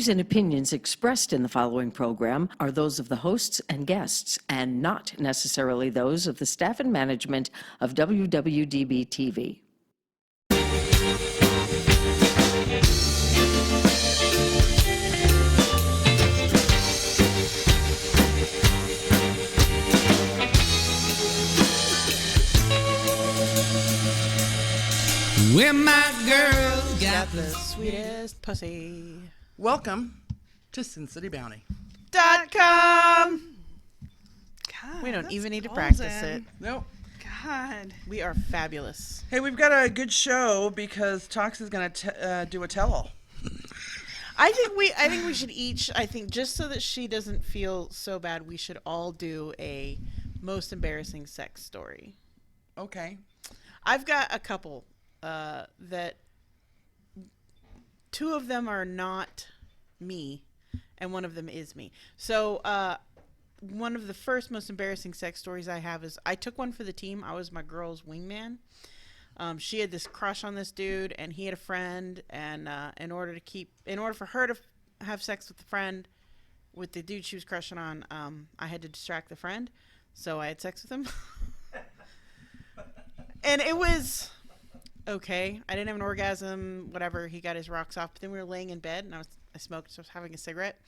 views and opinions expressed in the following program are those of the hosts and guests, and not necessarily those of the staff and management of WWDB-TV. Where my girl got the sweetest pussy. Welcome to SinCityBounty.com. God, We don't that's even need to golden. practice it. Nope. God. We are fabulous. Hey, we've got a good show because Tox is going to do a tell-all. I think we should each, just so that she doesn't feel so bad, we should all do a most embarrassing sex story. Okay. I've got a couple that two of them are not me and one of them is me. So one of the first most embarrassing sex stories I have is I took one for the team. I was my girl's wingman. She had this crush on this dude and he had a friend, and in order for her to have sex with the friend, with the dude she was crushing on, I had to distract the friend. So I had sex with him. And it was okay. I didn't have an orgasm, whatever. He got his rocks off. But then we were laying in bed, and I smoked, so I was having a cigarette.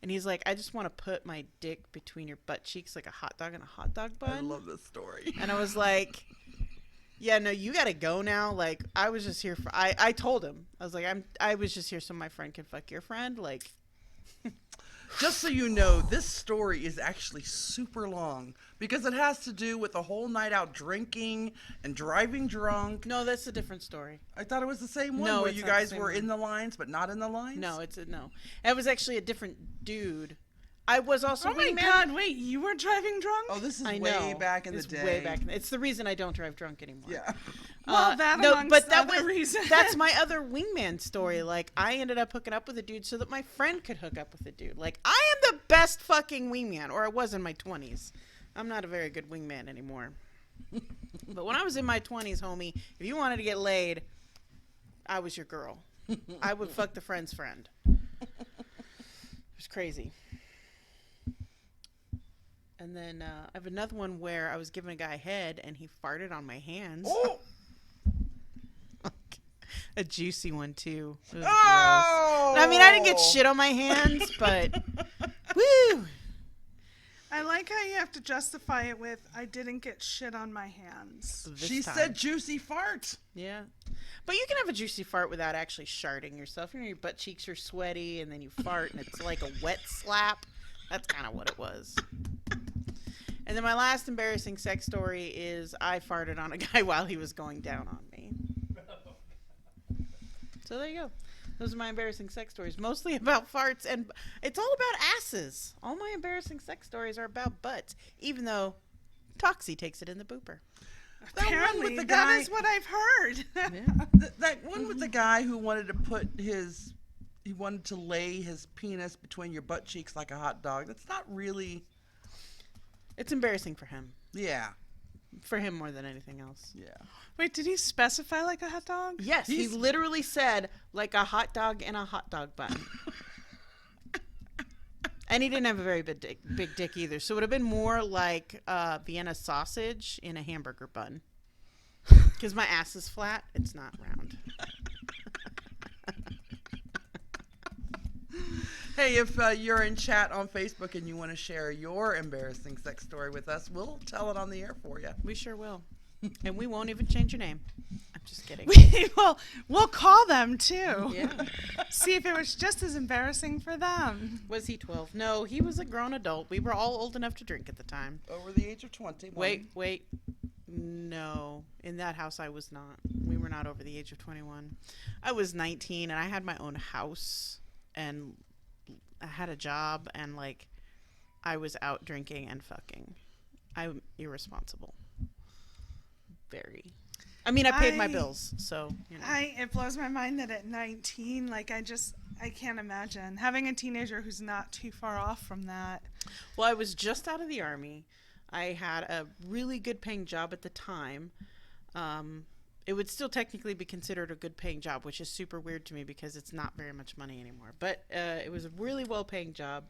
And he's like, I just want to put my dick between your butt cheeks like a hot dog in a hot dog bun. I love this story. And I was like, yeah, no, you got to go now. Like, I was just here for, I told him. I was like, I was just here so my friend could fuck your friend. Like. Just so you know, this story is actually super long because it has to do with a whole night out drinking and driving drunk. No, that's a different story. I thought it was the same one No, where it's you not the guys same were one. in the lines but not in the lines. No, no. It was actually a different dude. I was also Oh my wingman. God, wait, you were driving drunk? Oh, this is I way know. back in the It's day. way back. It's the reason I don't drive drunk anymore. Yeah. Well, that amongst other reasons. That's my other wingman story. Like, I ended up hooking up with a dude so that my friend could hook up with a dude. Like, I am the best fucking wingman, or I was in my 20s. I'm not a very good wingman anymore. But when I was in my 20s, homie, if you wanted to get laid, I was your girl. I would fuck the friend's friend. It was crazy. And then I have another one where I was giving a guy head and he farted on my hands. Oh! A juicy one too. It was Oh! gross. I mean, I didn't get shit on my hands, but woo! I like how you have to justify it with, I didn't get shit on my hands. This She time. said juicy fart. Yeah. But you can have a juicy fart without actually sharting yourself. You know, your butt cheeks are sweaty and then you fart and it's like a wet slap. That's kind of what it was. And then my last embarrassing sex story is I farted on a guy while he was going down on me. So there you go. Those are my embarrassing sex stories, mostly about farts, and it's all about asses. All my embarrassing sex stories are about butts, even though Toxie takes it in the booper. That one Apparently, with the that guy. is what I've heard. Yeah. That one with the guy who wanted to lay his penis between your butt cheeks like a hot dog. That's not really. It's embarrassing for him. Yeah. For him more than anything else. Yeah. Wait, did he specify like a hot dog? Yes, he literally said like a hot dog in a hot dog bun. And he didn't have a very big dick either. So it would have been more like Vienna sausage in a hamburger bun. Because my ass is flat, it's not round. Hey, if you're in chat on Facebook and you want to share your embarrassing sex story with us, we'll tell it on the air for you. We sure will. And we won't even change your name. I'm just kidding. We'll call them too. Yeah. See if it was just as embarrassing for them. Was he 12? No, he was a grown adult. We were all old enough to drink at the time. Over the age of 20. Wait. No. In that house, I was not. We were not over the age of 21. I was 19, and I had my own house, and I had a job, and, like, I was out drinking and fucking. I'm irresponsible. Very. I mean, I paid my bills, so, you know. It blows my mind that at 19, like I can't imagine having a teenager who's not too far off from that. Well, I was just out of the Army. I had a really good paying job at the time. it would still technically be considered a good paying job, which is super weird to me because it's not very much money anymore. But it was a really well paying job.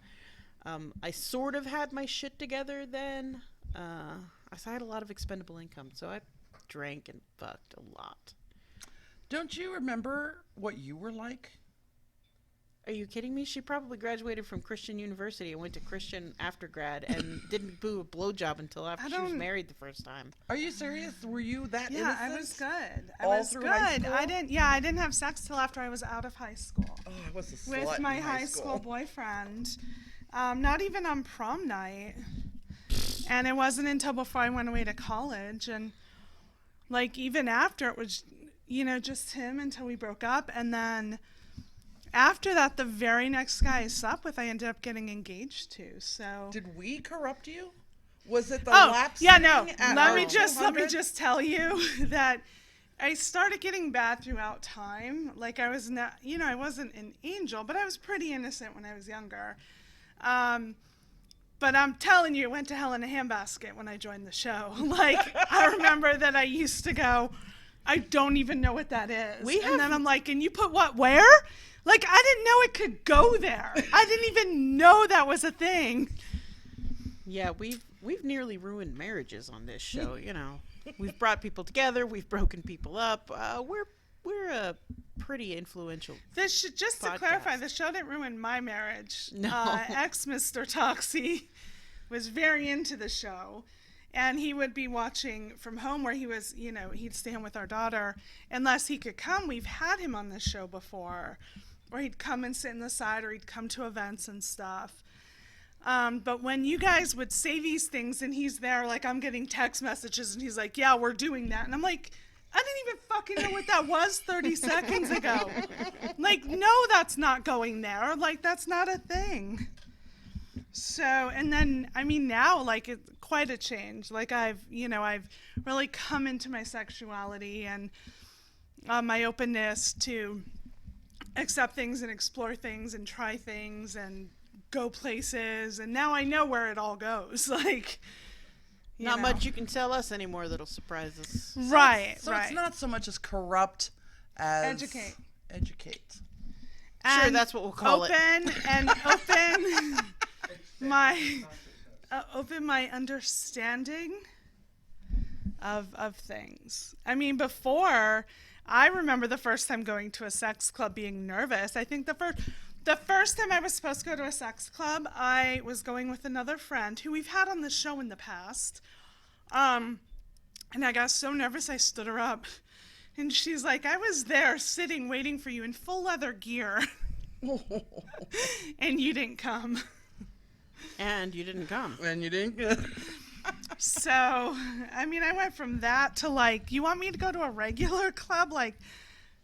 I sort of had my shit together then. I had a lot of expendable income, so I drank and fucked a lot. Don't you remember what you were like? Are you kidding me? She probably graduated from Christian University and went to Christian after grad and didn't do a blowjob until after she was married the first time. Are you serious? Were you that innocent? Yeah, I was good. I All was through good. high school? I didn't have sex till after I was out of high school. Oh, I was a slut With my in high school boyfriend. Not even on prom night. And it wasn't until before I went away to college. And, like, even after, it was, just him until we broke up. And then after that, the very next guy I slept with, I ended up getting engaged to. So Did we corrupt you? Was it the oh, lapse? yeah, no. at Let me 200? just tell you that I started getting bad throughout time. Like, I was not, I wasn't an angel, but I was pretty innocent when I was younger. But I'm telling you, it went to hell in a handbasket when I joined the show. Like, I remember that I used to go, I don't even know what that is. And then I'm like, and you put what where? Like, I didn't know it could go there. I didn't even know that was a thing. Yeah, we've nearly ruined marriages on this show. We've brought people together. We've broken people up. We're a pretty influential. Just to clarify, the show didn't ruin my marriage. No. Ex-Mr. Toxie was very into the show, and he would be watching from home where he was, he'd stay home with our daughter unless he could come. We've had him on this show before, or he'd come and sit in the side, or he'd come to events and stuff. But when you guys would say these things and he's there, like, I'm getting text messages and he's like, yeah, we're doing that. And I'm like, I didn't even fucking know what that was 30 seconds ago. Like, no, that's not going there. Like, that's not a thing. So, and then, now, like, it's quite a change. Like, I've really come into my sexuality and my openness to accept things and explore things and try things and go places. And now I know where it all goes. Like, Not much you can tell us anymore that'll surprise us. Right, So right. it's not so much as corrupt as Educate. Educate. Sure, And that's what we'll call it. Open my understanding of things. Before, I remember the first time going to a sex club being nervous. I think the first time I was supposed to go to a sex club, I was going with another friend who we've had on the show in the past. And I got so nervous I stood her up. And she's like, I was there sitting waiting for you in full leather gear. And you didn't come. And you didn't come. And you didn't. So, I went from that to, like, you want me to go to a regular club? Like,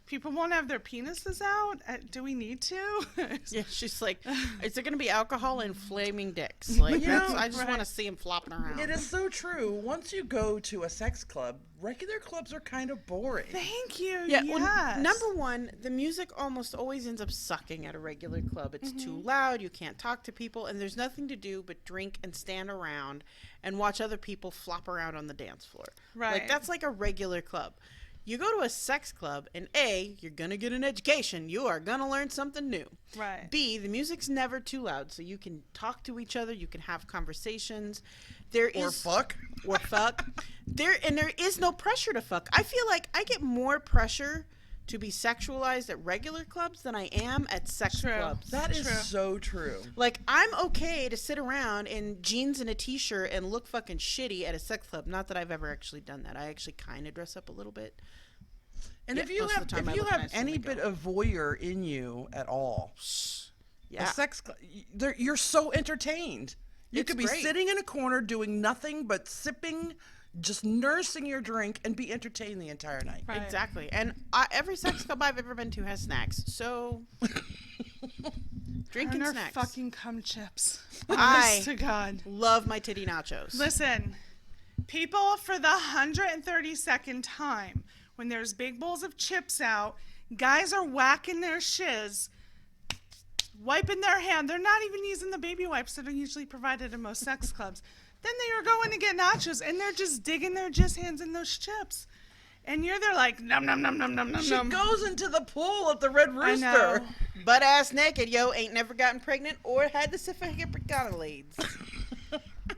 people won't have their penises out? Do we need to? Yeah, she's like, is it going to be alcohol and flaming dicks? Like, I just want to see them flopping around. It is so true. Once you go to a sex club, regular clubs are kind of boring. Thank you. Yeah, yes. well, number one, the music almost always ends up sucking at a regular club. It's too loud, you can't talk to people, and there's nothing to do but drink and stand around and watch other people flop around on the dance floor. Right. Like, that's like a regular club. You go to a sex club, and A, you're going to get an education. You are going to learn something new. Right. B, the music's never too loud, so you can talk to each other, you can have conversations. There Or is fuck. Or fuck. There is no pressure to fuck. I feel like I get more pressure to be sexualized at regular clubs than I am at sex True. clubs. That is True. so true. Like, I'm okay to sit around in jeans and a t-shirt and look fucking shitty at a sex club. Not that I've ever actually done that. I actually kind of dress up a little bit. And Yeah, if you most of have the time I if you look have nice when any I go. bit of voyeur in you at all, Yeah. a sex you're so entertained. You It's could be great. sitting in a corner doing nothing but sipping, just nursing your drink and be entertained the entire night. Right. Exactly. And every sex club I've ever been to has snacks. So, drinking Turner snacks. fucking cum chips. I- Honest to God. Love my titty nachos. Listen, people, for the 132nd time, when there's big bowls of chips out, guys are whacking their shiz, wiping their hand. They're not even using the baby wipes that are usually provided in most sex clubs. Then they are going to get nachos, and they're just digging their jizz hands in those chips. And you're there like, num, num, num, num, num, num, She num. goes into the pool at the Red I Rooster. know. Butt ass naked, yo, ain't never gotten pregnant or had the Herpes.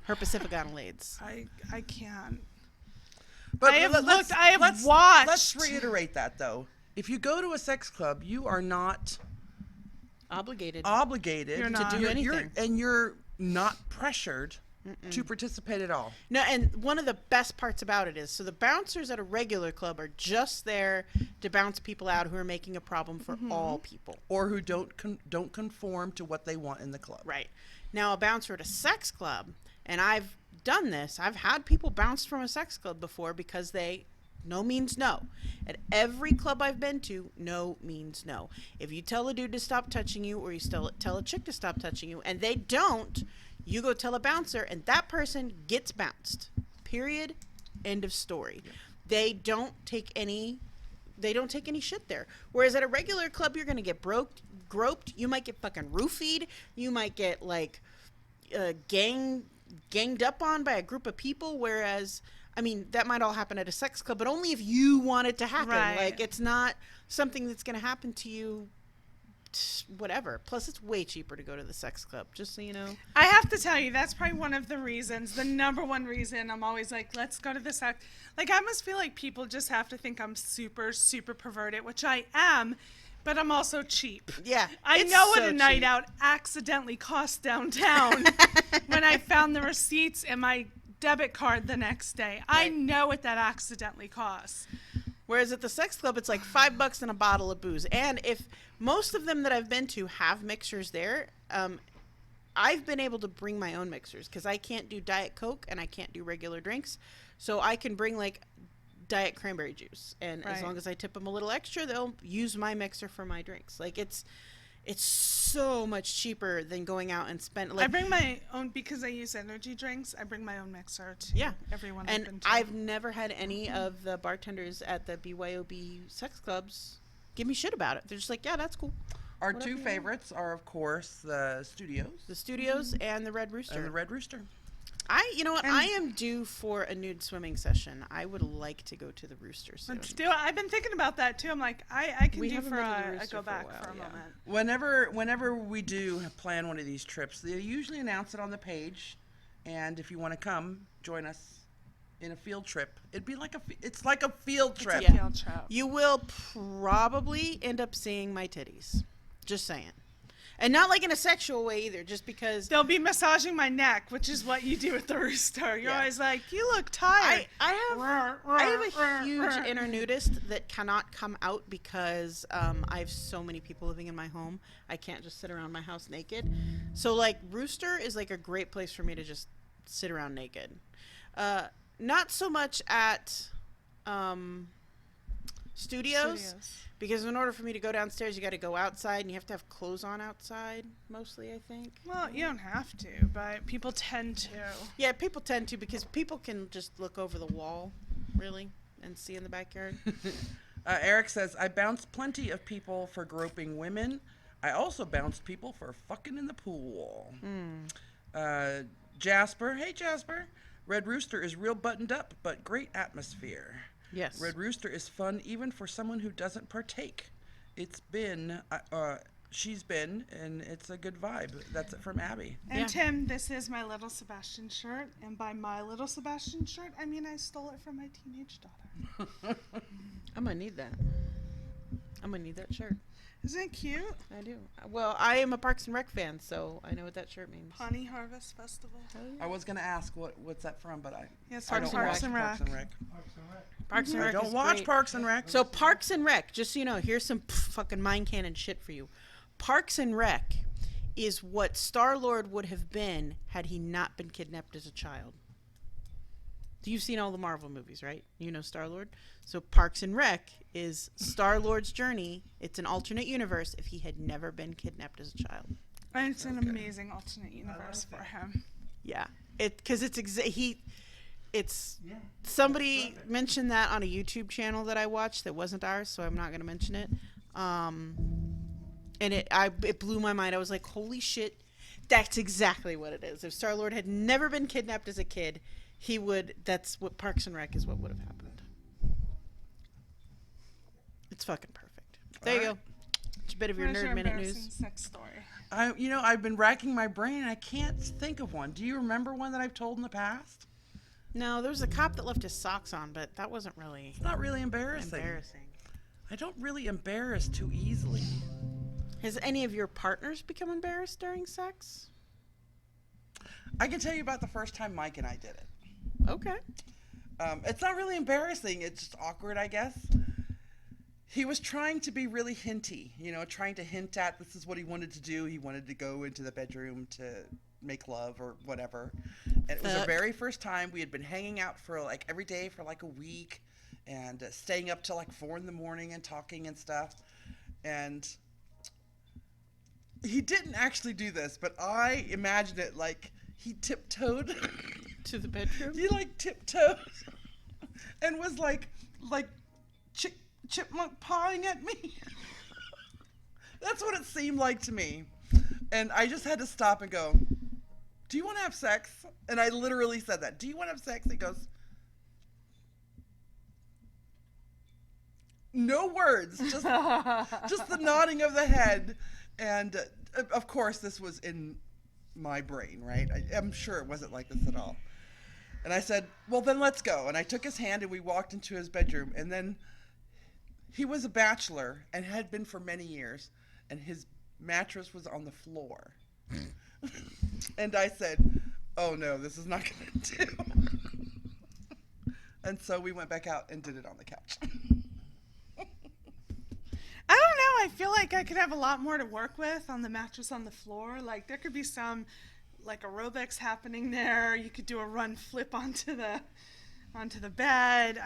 Herpesifigonolades. I can't. But I have let's- looked, I have let's- watched. Let's reiterate that, though. If you go to a sex club, you are not Obligated. obligated You're not. To do anything. and you're not pressured to participate at all. No, and one of the best parts about it is, so the bouncers at a regular club are just there to bounce people out who are making a problem for all people. Or who don't conform to what they want in the club. Right. Now, a bouncer at a sex club, and I've done this, I've had people bounced from a sex club before because no means no. At every club I've been to, no means no. If you tell a dude to stop touching you, or you tell a chick to stop touching you, and they don't, you go tell a bouncer, and that person gets bounced. Period. End of story. Yeah. They don't take any shit there. Whereas at a regular club, you're gonna get groped. You might get fucking roofied. You might get like ganged up on by a group of people. Whereas, I mean, that might all happen at a sex club, but only if you want it to happen. Right. Like, it's not something that's gonna happen to you. Whatever. Plus, it's way cheaper to go to the sex club. Just so you know. I have to tell you, that's probably one of the reasons, the number one reason I'm always like, let's go to the sex. Like, I must feel like people just have to think I'm super, super perverted, which I am, but I'm also cheap. Yeah. I it's know what so a night cheap. out accidentally cost downtown when I found the receipts in my debit card the next day. I Right. know what that accidentally costs. Whereas at the sex club, it's like $5 and a bottle of booze. And if most of them that I've been to have mixers there, I've been able to bring my own mixers because I can't do Diet Coke and I can't do regular drinks. So I can bring like Diet cranberry juice. And as Right. long as I tip them a little extra, they'll use my mixer for my drinks. Like it's so much cheaper than going out and spend like I bring my own, because I use energy drinks, I bring my own mixer to Yeah. everyone I've been And to. I've never had any of the bartenders at the BYOB sex clubs give me shit about it. They're just like, yeah, that's cool. Our Whatever two you want. favorites are, of course, the Studios The Studios and the Red Rooster. and the Red Rooster. You know what? And- I am due for a nude swimming session. I would like to go to the Rooster soon. Let's do it. I've been thinking about that too. I'm like, I can We do haven't for been to the a Rooster go for a back while, for a yeah. moment. Whenever we do plan one of these trips, they usually announce it on the page, and if you want to come, join us in a field trip. It'd be like it's like a field It's trip. a field trip. You will probably end up seeing my titties. Just saying. And not like in a sexual way either, just because They'll be massaging my neck, which is what you do with the Rooster. You're Yeah. always like, you look tired. I have a huge inner nudist that cannot come out because I have so many people living in my home. I can't just sit around my house naked. So like Rooster is like a great place for me to just sit around naked. Not so much at studios, because in order for me to go downstairs, you got to go outside, and you have to have clothes on outside mostly, I think. Well, you don't have to, but people tend to. Yeah, people tend to because people can just look over the wall, really, and see in the backyard. Eric says, I bounced plenty of people for groping women. I also bounced people for fucking in the pool. Jasper, hey Jasper. Red Rooster is real buttoned up, but great atmosphere. Yes. Red Rooster is fun even for someone who doesn't partake. It's been, she's been, and it's a good vibe. That's it from Abby. And Yeah. Tim, this is my little Sebastian shirt, and by my little Sebastian shirt, I mean I stole it from my teenage daughter. I'm gonna need that. I'm gonna need that shirt. Isn't it cute? I do. Well, I am a Parks and Rec fan, so I know what that shirt means. Pawnee Harvest Festival. I was going to ask what's that from, but I Yes, I Parks don't watch and Parks Rec. and Rec. Parks and I Rec don't is watch great. Parks and Rec. So Parks and Rec, just so you know, here's some fucking mind cannon shit for you. Parks and Rec is what Star-Lord would have been had he not been kidnapped as a child. You've seen all the Marvel movies, right? You know Star-Lord. So Parks and Rec is Star-Lord's journey. It's an alternate universe if he had never been kidnapped as a child. And it's an amazing alternate universe for him. Yeah, because somebody mentioned that on a YouTube channel that I watched that wasn't ours, so I'm not going to mention it. And it blew my mind. I was like, holy shit, that's exactly what it is. If Star-Lord had never been kidnapped as a kid, that's what Parks and Rec is what would have happened. It's fucking perfect. There you go. It's a bit of your Where's nerd your minute embarrassing news. sex story? I've been racking my brain and I can't think of one. Do you remember one that I've told in the past? No, there was a cop that left his socks on, but that wasn't really It's not really embarrassing. I don't really embarrass too easily. Has any of your partners become embarrassed during sex? I can tell you about the first time Mike and I did it. Okay. It's not really embarrassing. It's just awkward, I guess. He was trying to be really hinty, trying to hint at this is what he wanted to do. He wanted to go into the bedroom to make love or whatever. And it was the very first time. We had been hanging out for like every day for like a week and staying up till like 4 a.m. and talking and stuff. And he didn't actually do this, but I imagined it like he tiptoed To the bedroom? He like tiptoed and was like chipmunk pawing at me. That's what it seemed like to me. And I just had to stop and go, do you want to have sex? And I literally said that. Do you want to have sex? He goes, no words, just the nodding of the head. And of course, this was in my brain, right? I'm sure it wasn't like this at all. And I said, well, then let's go. And I took his hand and we walked into his bedroom. And then he was a bachelor and had been for many years. And his mattress was on the floor. And I said, oh no, this is not going to do. And so we went back out and did it on the couch. I don't know. I feel like I could have a lot more to work with on the mattress on the floor. Like there could be some like aerobics happening there. You could do a run flip onto the bed.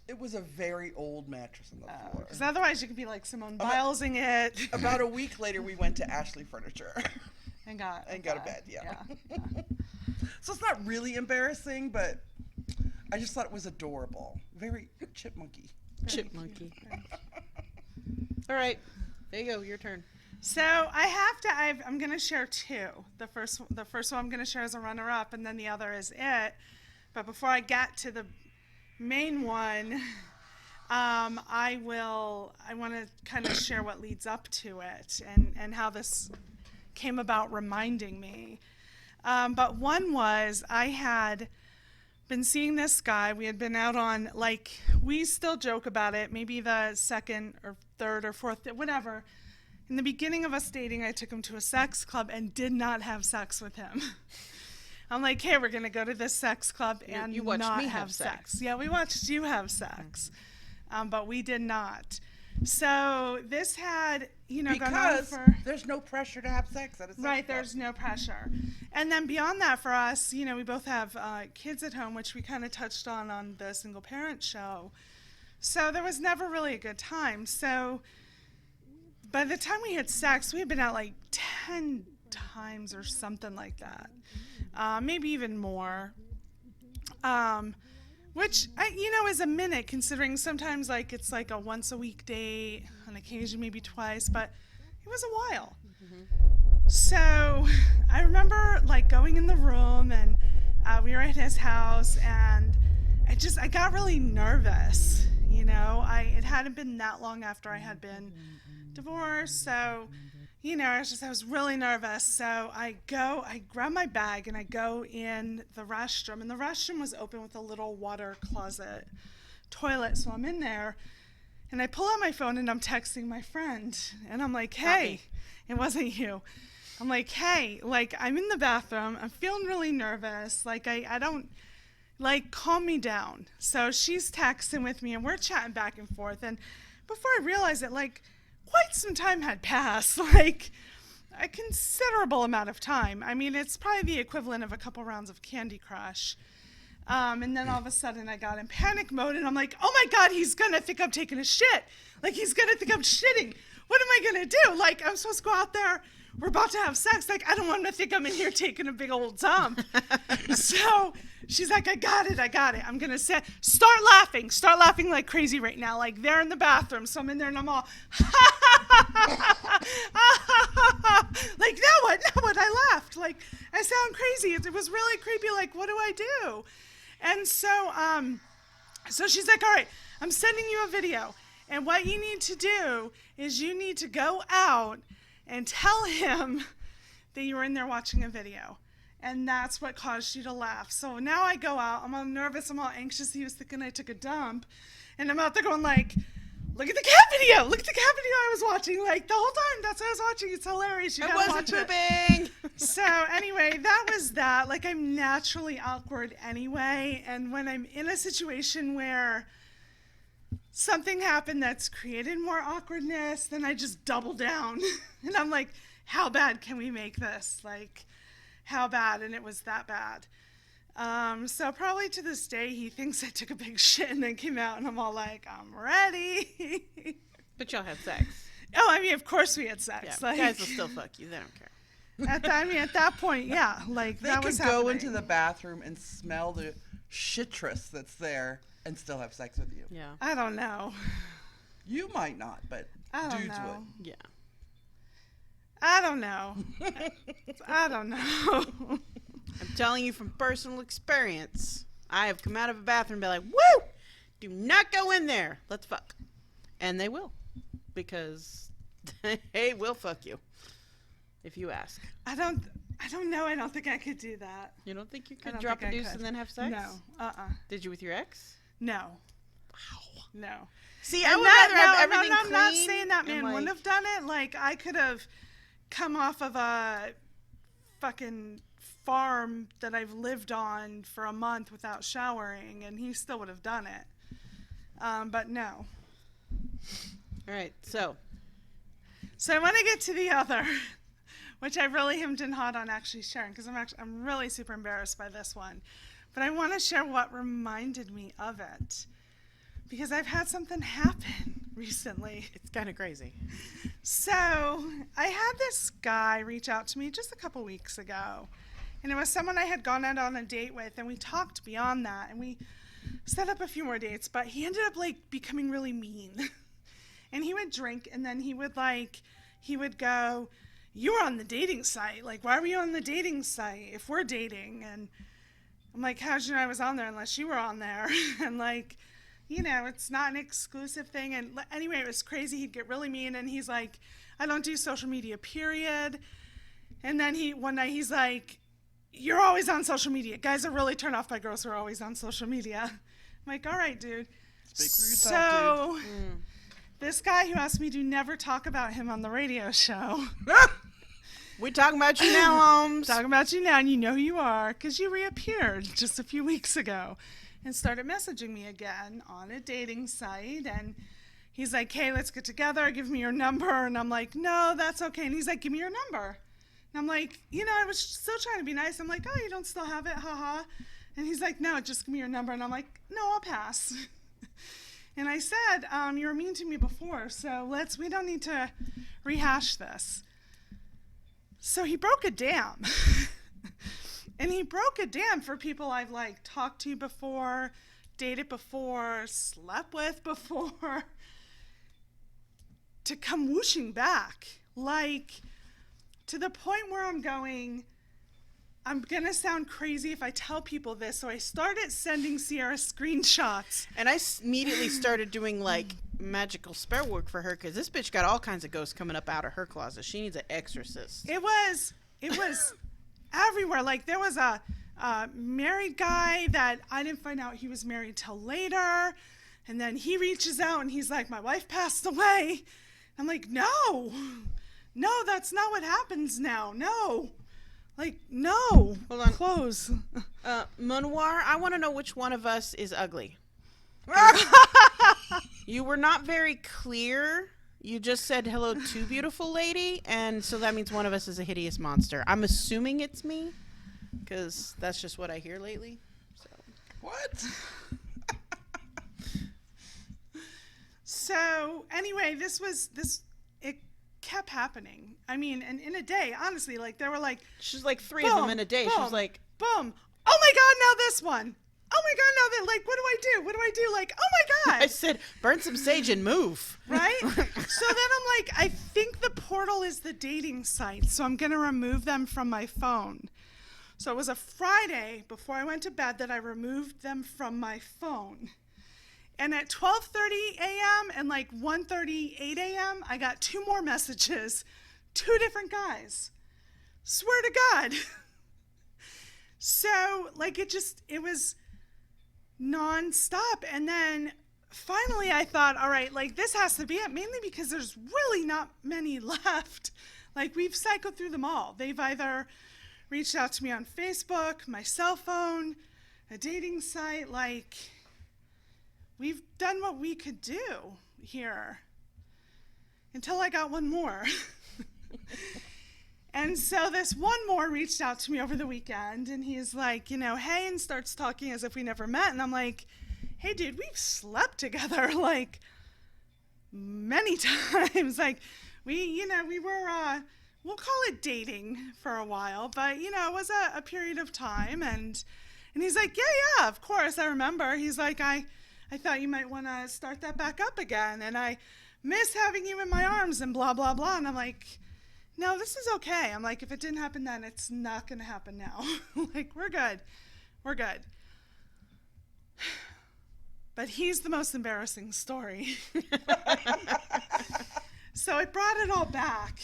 It was a very old mattress on the floor. Because otherwise you could be like Simone Bilesing it. About a week later, we went to Ashley Furniture and got a bed. Yeah. So it's not really embarrassing, but I just thought it was adorable. Very chipmunky. Chipmunky. All right. There you go. Your turn. So I'm going to share two. The first one I'm going to share as a runner-up, and then the other is it. But before I get to the main one, I want to kind of share what leads up to it and how this came about reminding me. But one was I had been seeing this guy. We had been out on, like, we still joke about it, maybe the second or third or fourth, whatever. In the beginning of us dating, I took him to a sex club and did not have sex with him. I'm like, hey, we're going to go to this sex club and you watched not me have sex. Yeah, we watched you have sex, but we did not. So this had, gone on Because for... there's no pressure to have sex at a sex Right, club. there's no pressure. And then beyond that for us, we both have kids at home, which we kind of touched on the single parent show. So there was never really a good time. So by the time we had sex, we had been out like 10 times or something like that. Maybe even more. Which, is a minute, considering sometimes like it's like a once a week date, on occasion maybe twice, but it was a while. Mm-hmm. So I remember like going in the room and we were at his house and I got really nervous, it hadn't been that long after I had been divorced, so I was really nervous. So I grab my bag and I go in the restroom, and the restroom was open with a little water closet toilet. So I'm in there and I pull out my phone and I'm texting my friend and I'm like, hey, it wasn't you. I'm like, hey, like I'm in the bathroom. I'm feeling really nervous. Like I don't, like, calm me down. So she's texting with me and we're chatting back and forth. And before I realized it, like, quite some time had passed, like a considerable amount of time. I mean, it's probably the equivalent of a couple rounds of Candy Crush. And then all of a sudden I got in panic mode and I'm like, oh my God, he's gonna think I'm taking a shit. Like, he's gonna think I'm shitting. What am I gonna do? Like, I'm supposed to go out there. We're about to have sex. Like, I don't want him to think I'm in here taking a big old dump. So she's like, I got it. I'm going to say, start laughing like crazy right now. Like, they're in the bathroom. So I'm in there and I'm all, like, now what? I laughed. Like, I sound crazy. It was really creepy. Like, what do I do? And so So she's like, all right, I'm sending you a video. And what you need to do is you need to go out and tell him that you were in there watching a video. And that's what caused you to laugh. So now I go out. I'm all nervous. I'm all anxious. He was thinking I took a dump. And I'm out there going like, look at the cat video. Look at the cat video I was watching. Like the whole time. That's what I was watching. It's hilarious. You gotta watch it. pooping. So anyway, that was that. Like I'm naturally awkward anyway. And when I'm in a situation where something happened that's created more awkwardness, then I just double down. And I'm like, how bad can we make this? Like, how bad? And it was that bad. So probably to this day, he thinks I took a big shit and then came out and I'm all like, I'm ready. But y'all had sex. Oh, I mean, of course we had sex. Yeah, Like, guys will still fuck you. They don't care. at that point, yeah, like They that could was go happening. into the bathroom and smell the shitress that's there and still have sex with you. Yeah. I don't know. You might not, but I don't dudes know. would. Yeah. I don't know. I don't know. I'm telling you from personal experience. I have come out of a bathroom and be like, woo! Do not go in there. Let's fuck. And they will. Because they will fuck you. If you ask. I don't know. I don't think I could do that. You don't think you I could don't drop think a I deuce could. and then have sex? No. Did you with your ex? No. Wow. No. See, I And would that, rather have no, everything I'm not clean saying that and, man like- wouldn't have done it. Like, I could have come off of a fucking farm that I've lived on for a month without showering, and he still would have done it. But no. All right, so So I want to get to the other, which I really hemmed and hawed on actually sharing, because I'm really super embarrassed by this one. But I want to share what reminded me of it, because I've had something happen recently. it's kind of crazy. So I had this guy reach out to me just a couple weeks ago, and it was someone I had gone out on a date with, and we talked beyond that, and we set up a few more dates, but he ended up like becoming really mean. And he would drink, and then he would go, you were on the dating site. Like, why were you on the dating site if we're dating? And I'm like, how'd you know I was on there unless you were on there? And like, you know, it's not an exclusive thing. And anyway, it was crazy. He'd get really mean, and he's like, I don't do social media, period. And then one night he's like, you're always on social media. Guys are really turned off by girls who are always on social media. I'm like, all right, dude. Speak for yourself, So, this guy who asked me to never talk about him on the radio show. We're talking about you now, Holmes. Talking about you now, and you know who you are, because you reappeared just a few weeks ago and started messaging me again on a dating site. And he's like, hey, let's get together. Give me your number. And I'm like, no, that's okay. And he's like, give me your number. And I'm like, you know, I was still trying to be nice. I'm like, oh, you don't still have it? Haha. And he's like, no, just give me your number. And I'm like, no, I'll pass. And I said, you were mean to me before, so we don't need to rehash this. So he broke a dam. And he broke a dam for people I've like talked to before, dated before, slept with before, to come whooshing back. Like, to the point where I'm going, I'm going to sound crazy if I tell people this, so I started sending Sierra screenshots. And I immediately started doing like magical spell work for her because this bitch got all kinds of ghosts coming up out of her closet. She needs an exorcist. It was everywhere. Like, there was a married guy that I didn't find out he was married till later, and then he reaches out and he's like, my wife passed away. I'm like, no, that's not what happens now. No. Like, no. Hold on. Close. Manoir, I want to know which one of us is ugly. You were not very clear. You just said hello to beautiful lady, and so that means one of us is a hideous monster. I'm assuming it's me, because that's just what I hear lately. So. What? So, anyway, it kept happening. I mean, and in a day, honestly, like, there were like, She's like three of them in a day. She was boom, like, boom. Oh my God, now this one. Oh my God, now that, like, what do I do? What do I do? Like, oh my I God. said, burn some sage and move. Right? So then I'm like, I think the portal is the dating site, so I'm going to remove them from my phone. So it was a Friday before I went to bed that I removed them from my phone. And at 12:30 a.m. and like 1:38 a.m., I got 2 more messages, 2 different guys. Swear to God. So, like, it was nonstop. And then finally I thought, all right, like, this has to be it, mainly because there's really not many left. Like, we've cycled through them all. They've either reached out to me on Facebook, my cell phone, a dating site. Like, we've done what we could do here until I got one more. And so this one more reached out to me over the weekend, and he's like, hey, and starts talking as if we never met. And I'm like, hey, dude, we've slept together, like, many times. Like, we were, we'll call it dating for a while, but, it was a period of time. And he's like, yeah, of course, I remember. He's like, I thought you might want to start that back up again, and I miss having you in my arms and blah, blah, blah. And I'm like, no, this is okay. I'm like, if it didn't happen then, it's not going to happen now. Like, we're good. But he's the most embarrassing story. So I brought it all back,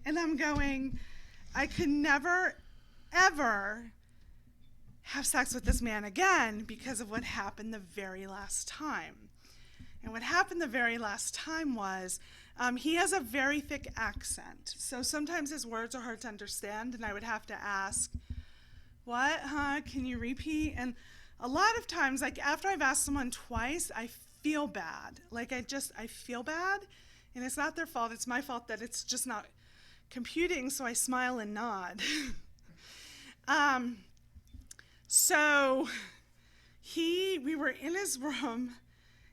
and I'm going, I could never, ever have sex with this man again because of what happened the very last time. And what happened the very last time was, he has a very thick accent. So sometimes his words are hard to understand, and I would have to ask, what, huh? Can you repeat? And a lot of times, like, after I've asked someone twice, I feel bad. Like, I feel bad, and it's not their fault. It's my fault that it's just not computing, so I smile and nod. So we were in his room,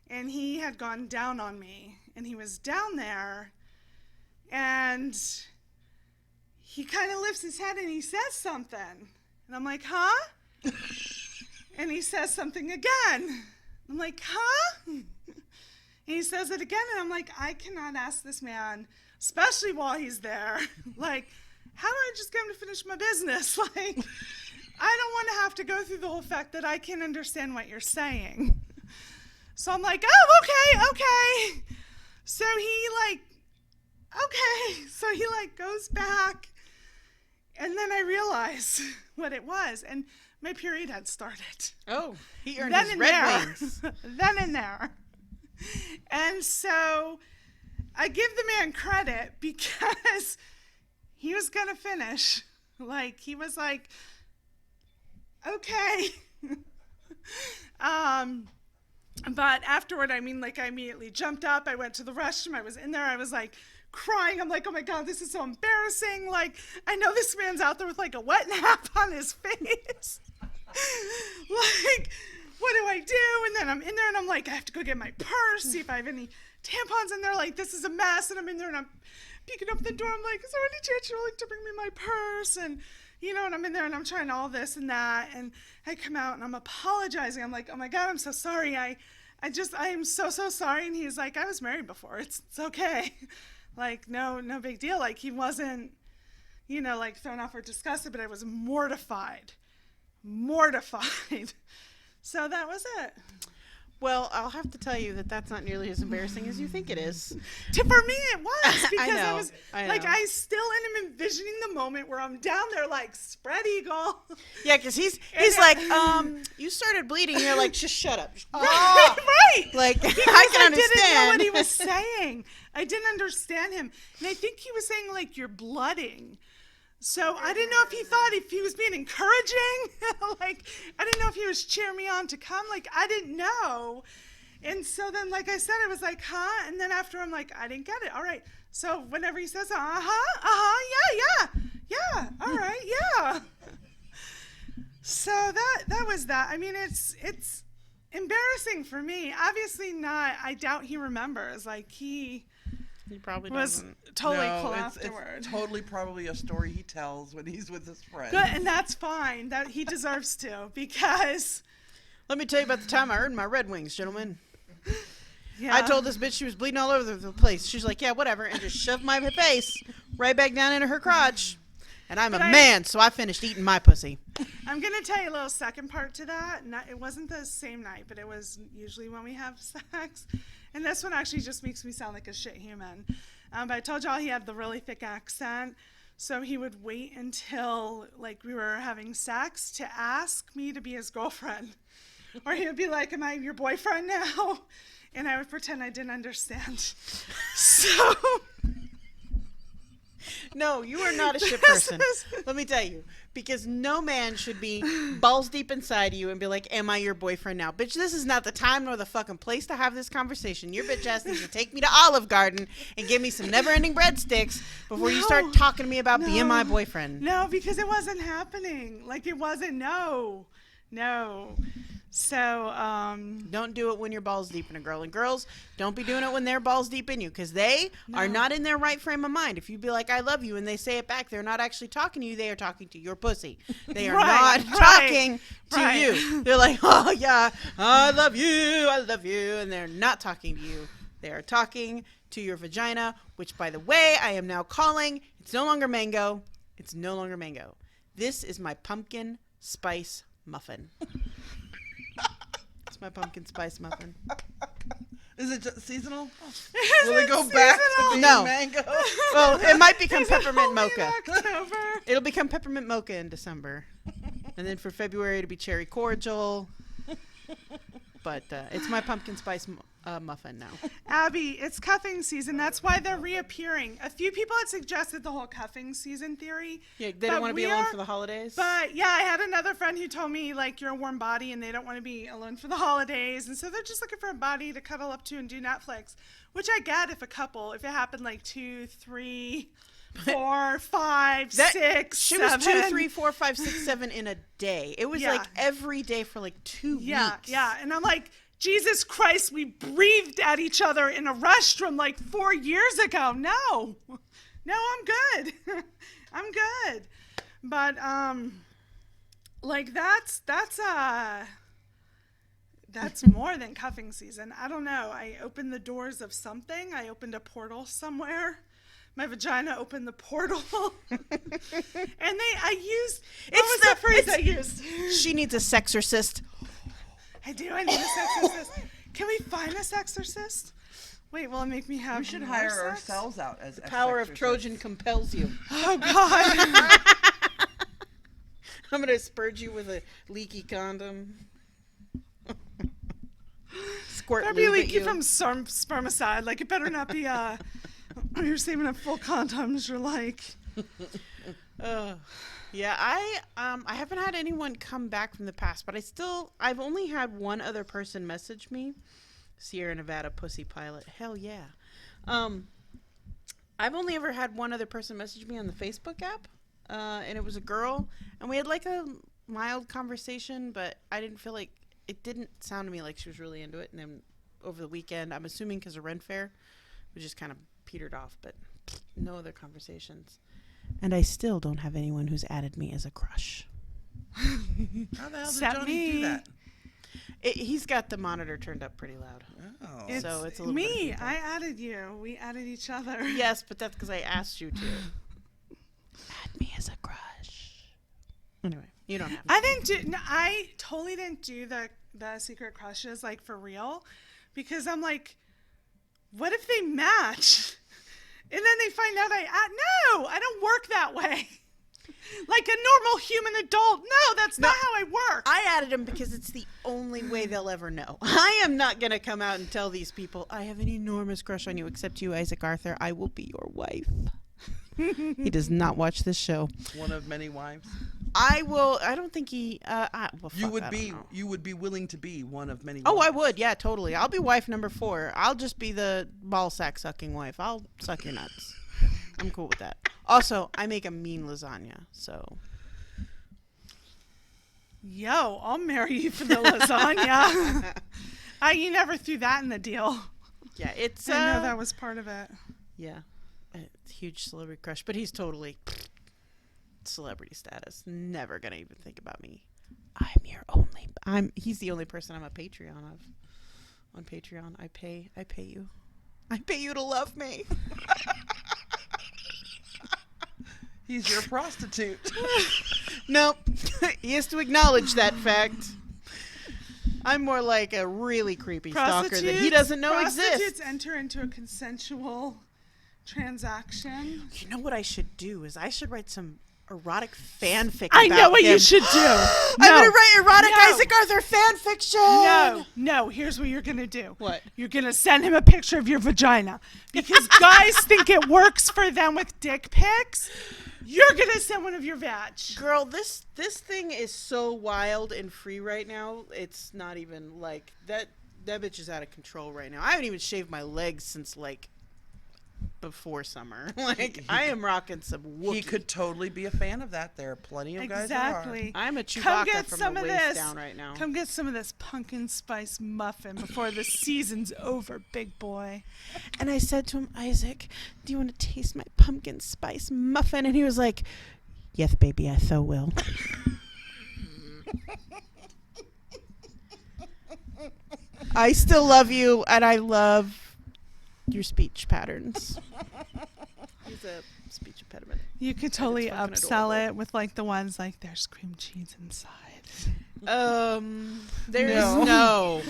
and he had gone down on me, and he was down there, and he kind of lifts his head and he says something, and I'm like, huh? And he says something again. I'm like, huh? And he says it again, and I'm like, I cannot ask this man, especially while he's there, like, how do I just get him to finish my business? Like, I don't want to have to go through the whole fact that I can't understand what you're saying. So I'm like, oh, okay. So he goes back, and then I realize what it was, and my period had started. Oh, he earned Then his and red there. wings. Then and there. And so I give the man credit because he was going to finish. Like, he was like, okay. But afterward, I immediately jumped up. I went to the restroom. I was in there. I was like crying. I'm like, oh my God, this is so embarrassing. Like, I know this man's out there with like a wet nap on his face. Like, what do I do? And then I'm in there and I'm like, I have to go get my purse, see if I have any tampons in there. Like, this is a mess. And I'm in there and I'm peeking up the door. I'm like, is there any chance you're like to bring me my purse? And and I'm in there and I'm trying all this and that. And I come out and I'm apologizing. I'm like, oh my God, I'm so sorry. I am so sorry. And he's like, I was married before. It's okay. Like, no big deal. Like, he wasn't, like thrown off or disgusted, but I was mortified. So that was it. Well, I'll have to tell you that that's not nearly as embarrassing as you think it is. For me, it was because I know. I still am envisioning the moment where I'm down there like spread eagle. Yeah, because he's like, you started bleeding. You're like, just shut up. Right. Like, Because I can I understand. didn't know what he was saying. I didn't understand him, and I think he was saying like you're blooding. So I didn't know if he was being encouraging. Like, I didn't know if he was cheering me on to come. Like, I didn't know. And so then, like I said, I was like, huh? And then after, I'm like, I didn't get it. All right. So whenever he says, yeah, all right, yeah. So that was that. I mean, it's embarrassing for me. Obviously not. I doubt he remembers. Like, he probably was doesn't. totally No, cool it's afterward. totally probably a story he tells when he's with his friends. Good, and that's fine. That he deserves to, because Let me tell you about the time I earned my Red Wings, gentlemen. yeah. I told this bitch she was bleeding all over the place. She's like, yeah, whatever, and just shoved my face right back down into her crotch. And I'm But a man, so I finished eating my pussy. I'm going to tell you a little second part to that. It wasn't the same night, but it was usually when we have sex. And this one actually just makes me sound like a shit human. But I told y'all he had the really thick accent. So he would wait until like we were having sex to ask me to be his girlfriend. Or he would be like, am I your boyfriend now? And I would pretend I didn't understand. So... No, you are not a shit person. Let me tell you. Because no man should be balls deep inside you and be like, am I your boyfriend now? Bitch, this is not the time nor the fucking place to have this conversation. Your bitch ass needs to take me to Olive Garden and give me some never-ending breadsticks before you start talking to me about being my boyfriend. No, because it wasn't happening. Like, it wasn't, no. So, Don't do it when you're balls deep in a girl. And girls, don't be doing it when they're balls deep in you, because they are not in their right frame of mind. If you be like, I love you, and they say it back, they're not actually talking to you. They are talking to your pussy. They are not talking to you. They're like, oh, yeah, I love you. And they're not talking to you. They are talking to your vagina, which, by the way, I am now calling. It's no longer mango. It's no longer mango. This is my pumpkin spice muffin. It's my pumpkin spice muffin. Is it just seasonal? Will it go back to being mango? Well, it might become peppermint mocha. October. It'll become peppermint mocha in December. And then for February, it'll be cherry cordial. But it's my pumpkin spice muffin now. Abby, it's cuffing season. That's why they're reappearing. A few people had suggested the whole cuffing season theory. Yeah, they don't want to be alone for the holidays. But yeah, I had another friend who told me, like, you're a warm body and they don't want to be alone for the holidays. And so they're just looking for a body to cuddle up to and do Netflix, which I get if it happened like 2, 3, 4, 5, 6, She 7. was 2, 3, 4, 5, 6, 7 in a day. It was like every day for like 2 weeks. Yeah. And I'm like, Jesus Christ, we breathed at each other in a restroom like 4 years ago. No, I'm good. I'm good. But, like that's more than cuffing season. I don't know. I opened the doors of something. I opened a portal somewhere. My vagina opened the portal. And I used, what was the phrase I used? She needs a sexorcist. I do. I need a sexorcist. Can we find a sexorcist? Wait, will it make me have We should more hire sex? ourselves out as Power of Trojan compels you. Oh, God. I'm going to spurge you with a leaky condom. Squirt Better be lube at leaky you. from spermicide. Like, it better not be, you're saving up full condoms. You're like... Yeah, I haven't had anyone come back from the past, but I've only had one other person message me. Sierra Nevada Pussy Pilot. Hell yeah. I've only ever had one other person message me on the Facebook app, and it was a girl, and we had like a mild conversation, but I didn't feel like, it didn't sound to me like she was really into it, and then over the weekend, I'm assuming because of Ren Fair, we just kind of petered off, but no other conversations. And I still don't have anyone who's added me as a crush. How the hell did Johnny do that? He's got the monitor turned up pretty loud. Oh. It's So it's a little me. bit of I added you. We added each other. Yes, but that's because I asked you to. Add me as a crush. Anyway, you don't have to. I totally didn't do the secret crushes, like, for real. Because I'm like, what if they match? And then they find out no, I don't work that way. Like a normal human adult. No, that's not how I work. I added him because it's the only way they'll ever know. I am not going to come out and tell these people, I have an enormous crush on you, except you, Isaac Arthur. I will be your wife. He does not watch this show. One of many wives. I don't think he, You would be willing to be one of many wives. Oh, I would. Yeah, totally. I'll be wife number 4. I'll just be the ball sack sucking wife. I'll suck your nuts. I'm cool with that. Also, I make a mean lasagna, so. Yo, I'll marry you for the lasagna. You never threw that in the deal. Yeah, it's. I know that was part of it. Yeah, it's a huge celebrity crush, but he's totally celebrity status. Never gonna even think about me. He's the only person I'm a Patreon of. On Patreon, I pay you. I pay you to love me. He's your prostitute. Nope. He has to acknowledge that fact. I'm more like a really creepy stalker that he doesn't know prostitutes exists. enter into a consensual transaction. You know what I should do is I should write some erotic fanfic I about know what him. you should do. I'm going to write erotic No. Isaac Arthur fan fiction. No, here's what you're going to do. What? You're going to send him a picture of your vagina. Because guys think it works for them with dick pics. You're going to send one of your vag. Girl, this thing is so wild and free right now. It's not even like that bitch is out of control right now. I haven't even shaved my legs since like before summer. Like I am rocking some Wookiee. He could totally be a fan of that. There are plenty of guys that are. Exactly. I'm a Come Chewbacca get from some the of waist this. down right now. Come get some of this pumpkin spice muffin before the season's over, big boy. And I said to him, Isaac, do you want to taste my pumpkin spice muffin? And he was like, yes, baby, I so will. I still love you, and I love your speech patterns. He's a speech impediment. You could totally fucking upsell adorable. it with like the ones like there's cream cheese inside. There's No. no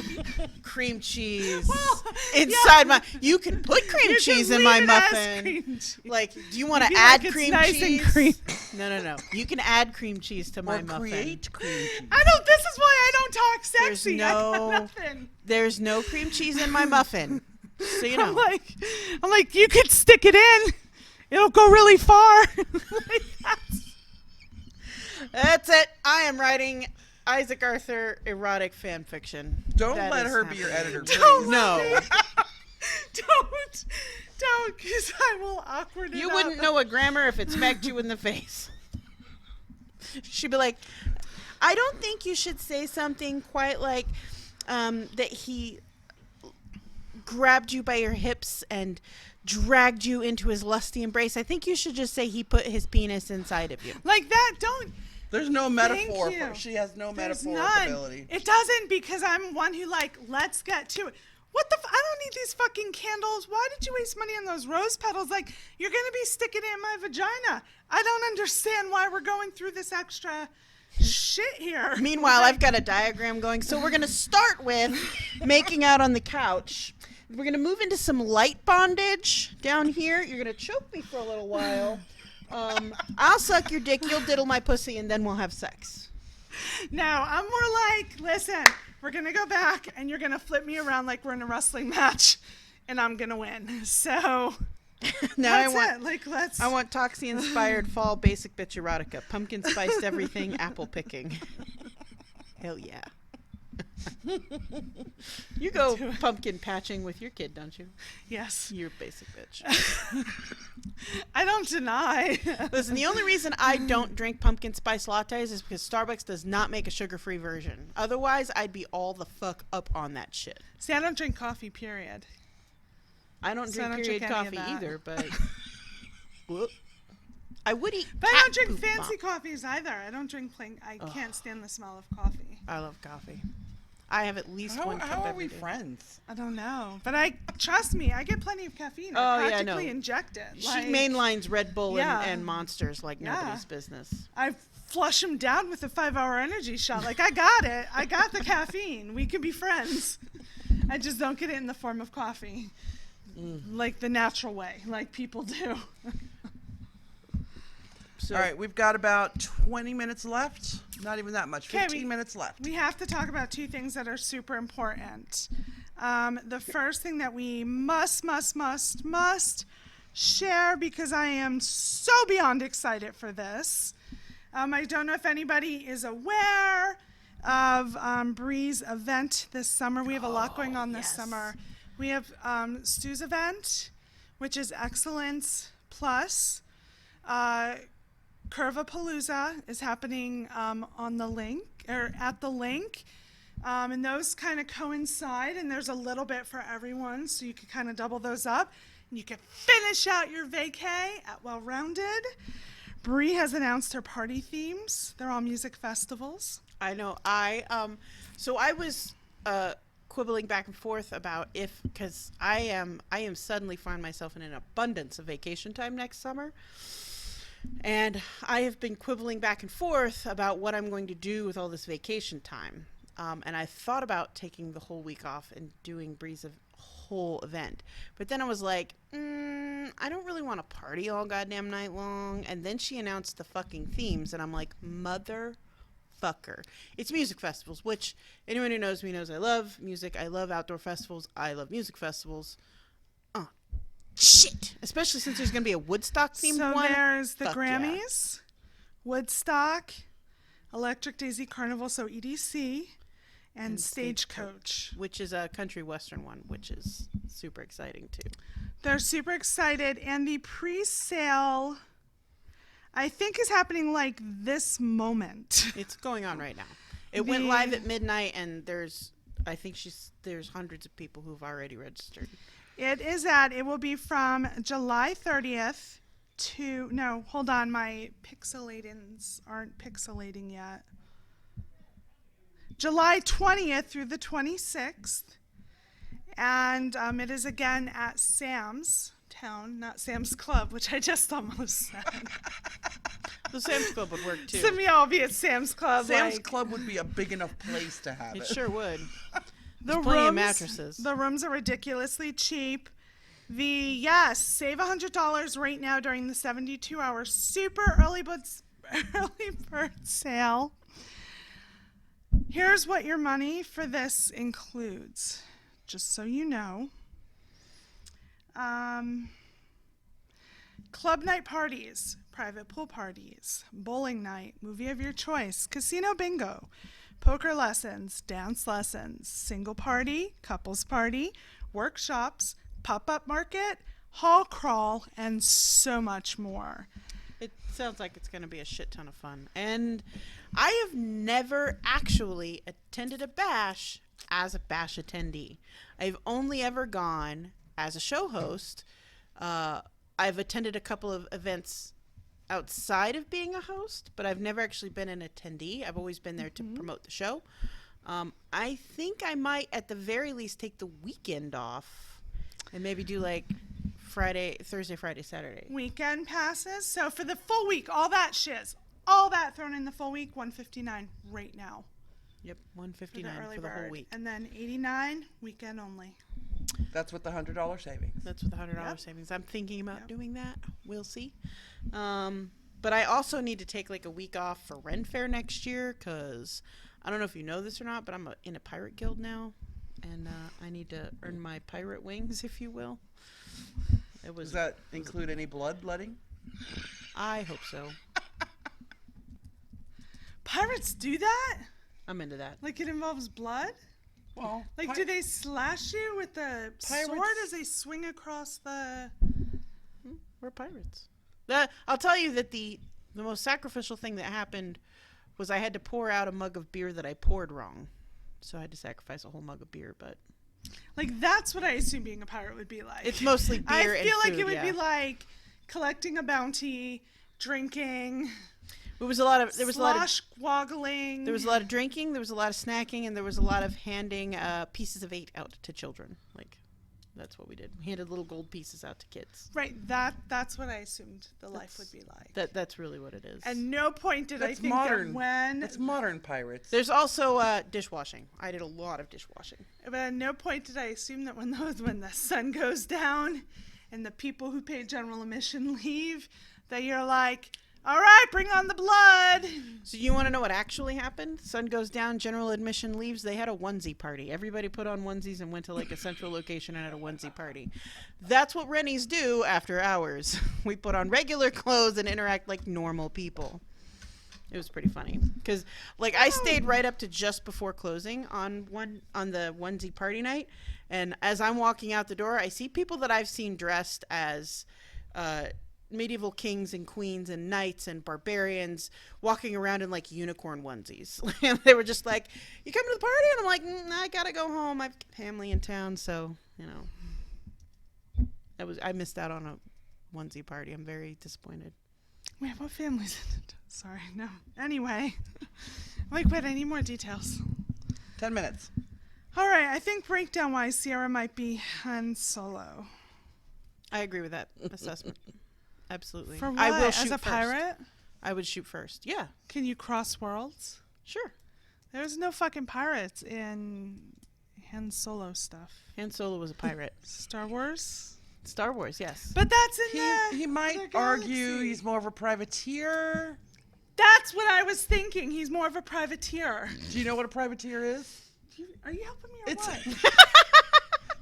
cream cheese Well, inside my. You can put cream You cheese can in my leave it as muffin. cream cheese. Like, do you want to Be add like it's cream nice and cheese? cream- No. You can add cream cheese to my Or muffin. create cream cheese. I don't. This is why I don't talk There's sexy. I got no- nothing. There's no cream cheese in my muffin. So you know. I'm like, you could stick it in. It'll go really far. Like, That's it. I am writing Isaac Arthur erotic fan fiction. Don't That let is her be your happening. editor, Don't please. No. don't, because I will awkward it You up. wouldn't know a grammar if it smacked you in the face. She'd be like, I don't think you should say something quite like that he grabbed you by your hips and dragged you into his lusty embrace. I think you should just say he put his penis inside of you. like that. Don't. There's no metaphor you. for she has no There's metaphoric none. ability. It doesn't, because I'm one who like, let's get to it. What the? I don't need these fucking candles. Why did you waste money on those rose petals? Like, you're gonna be sticking it in my vagina. I don't understand why we're going through this extra shit here. Meanwhile, I've got a diagram going. So we're going to start with making out on the couch. We're going to move into some light bondage down here. You're going to choke me for a little while. I'll suck your dick, you'll diddle my pussy, and then we'll have sex. No, I'm more like, listen, we're gonna go back and you're gonna flip me around like we're in a wrestling match, and I'm gonna win. So Now that's it. Like, let's. I want Toxie-inspired fall basic bitch erotica. Pumpkin spiced everything, apple picking. Hell yeah. You go pumpkin patching with your kid, don't you? Yes, You're a basic bitch. I don't deny. Listen, the only reason I don't drink pumpkin spice lattes is because Starbucks does not make a sugar-free version. Otherwise, I'd be all the fuck up on that shit. See, I don't drink coffee. Period. I don't So I drink don't period drink any of coffee that. either, but whoop. I would eat. But I cat don't drink poop fancy bomb. coffees either. I don't drink plain. I can't stand the smell of coffee. I love coffee. I have at least How, one cup how are every we day. friends? I don't know, but I trust me. I get plenty of caffeine. Oh, I yeah, I know. practically inject it. She Like, mainlines Red Bull Yeah. and Monsters like Yeah. nobody's business. I flush them down with a 5-hour energy shot. Like, I got it. I got the caffeine. We could be friends. I just don't get it in the form of coffee, like the natural way, like people do. So, All right, we've got about 20 minutes left. Not even that much. 'Kay, 15 minutes left. We have to talk about two things that are super important. The first thing that we must share, because I am so beyond excited for this. I don't know if anybody is aware of Bree's event this summer. We have a lot going on this summer. We have Stu's event, which is Excellence Plus. Curvapalooza is happening on the link, or at the link. And those kind of coincide, and there's a little bit for everyone, so you can kind of double those up. And you can finish out your vacay at Well Rounded. Bree has announced her party themes. They're all music festivals. I know. So I was quibbling back and forth about because I am suddenly find myself in an abundance of vacation time next summer. And I have been quibbling back and forth about what I'm going to do with all this vacation time. And I thought about taking the whole week off and doing Bree's whole event. But then I was like, I don't really want to party all goddamn night long. And then she announced the fucking themes, and I'm like, motherfucker. It's music festivals, which anyone who knows me knows I love music. I love outdoor festivals. I love music festivals. Oh, shit. Especially since there's going to be a Woodstock themed So one. there's the Fuck yeah. Grammys, Woodstock, Electric Daisy Carnival, so EDC, and Stagecoach. Which is a country western one, which is super exciting too. They're super excited, and the pre-sale, I think, is happening like this moment. It's going on right now. It went live at midnight, and there's hundreds of people who've already registered. It will be from July 30th to, no, hold on, my pixelatings aren't pixelating yet. July 20th through the 26th. And it is again at Sam's Town, not Sam's Club, which I just almost said. The Sam's Club would work too. Some of y'all be at Sam's Club. Sam's like, Club would be a big enough place to have it. It sure would. the There's plenty of rooms, mattresses. The rooms are ridiculously cheap. Save $100 right now during the 72-hour super early bird sale. Here's what your money for this includes, just so you know. Club night parties, private pool parties, bowling night, movie of your choice, casino bingo, poker lessons, dance lessons, single party, couples party, workshops, pop-up market, hall crawl, and so much more. It sounds like it's going to be a shit ton of fun. And I have never actually attended a bash as a bash attendee. I've only ever gone as a show host. I've attended a couple of events outside of being a host, but I've never actually been an attendee. I've always been there to promote the show. I think I might, at the very least, take the weekend off and maybe do like Thursday, Friday, Saturday. Weekend passes. So for the full week, all that thrown in the full week, $159 right now. Yep, For the $159 early for the whole bird. week. And then $89 weekend only. That's with the $100 savings. That's with the $100 Yep. savings. I'm thinking about Yep. doing that. We'll see. But I also need to take like a week off for Ren Fair next year because I don't know if you know this or not, but I'm in a pirate guild now, and I need to earn my pirate wings, if you will. Does that include any bloodletting? I hope so. Pirates do that? I'm into that. Like it involves blood? Well, Like do they slash you with the sword Pirates- as they swing across the... We're pirates. I'll tell you that the most sacrificial thing that happened was I had to pour out a mug of beer that I poured wrong. So I had to sacrifice a whole mug of beer, but Like that's what I assume being a pirate would be like. it's mostly beer and I feel like food, it would yeah. be like collecting a bounty, drinking, There was a lot of waggling. There was a lot of drinking, there was a lot of snacking, and there was a lot of handing pieces of 8 out to children. Like, that's what we did. We handed little gold pieces out to kids. Right, that's what I assumed the life would be like. That's really what it is. At no point did I That's think modern. that when... That's modern pirates. There's also dishwashing. I did a lot of dishwashing. But at no point did I assume that when the sun goes down and the people who pay general admission leave, that you're like, all right, bring on the blood. So you want to know what actually happened? Sun goes down, general admission leaves. They had a onesie party. Everybody put on onesies and went to like a central location and had a onesie party. That's what Rennies do after hours. We put on regular clothes and interact like normal people. It was pretty funny because like I stayed right up to just before closing on the onesie party night, and as I'm walking out the door, I see people that I've seen dressed as medieval kings and queens and knights and barbarians walking around in like unicorn onesies. And they were just like, "You coming to the party?" And I'm like, "I gotta go home. I've got family in town." So I missed out on a onesie party. I'm very disappointed. Wait, what family's in it? Sorry, no. Anyway, wait, I need more details. 10 minutes. All right, I think breakdown-wise, Sierra might be Han Solo. I agree with that assessment. Absolutely. For what? I will As shoot a first. pirate? I would shoot first. Yeah, Can you cross worlds? sure. There's no fucking pirates in Han Solo stuff. Han Solo was a pirate. Star Wars? Star Wars, yes. But that's in He the might other argue galaxy. he's more of a privateer. That's what I was thinking. He's more of a privateer. Do you know what a privateer is? Are you helping me or It's what?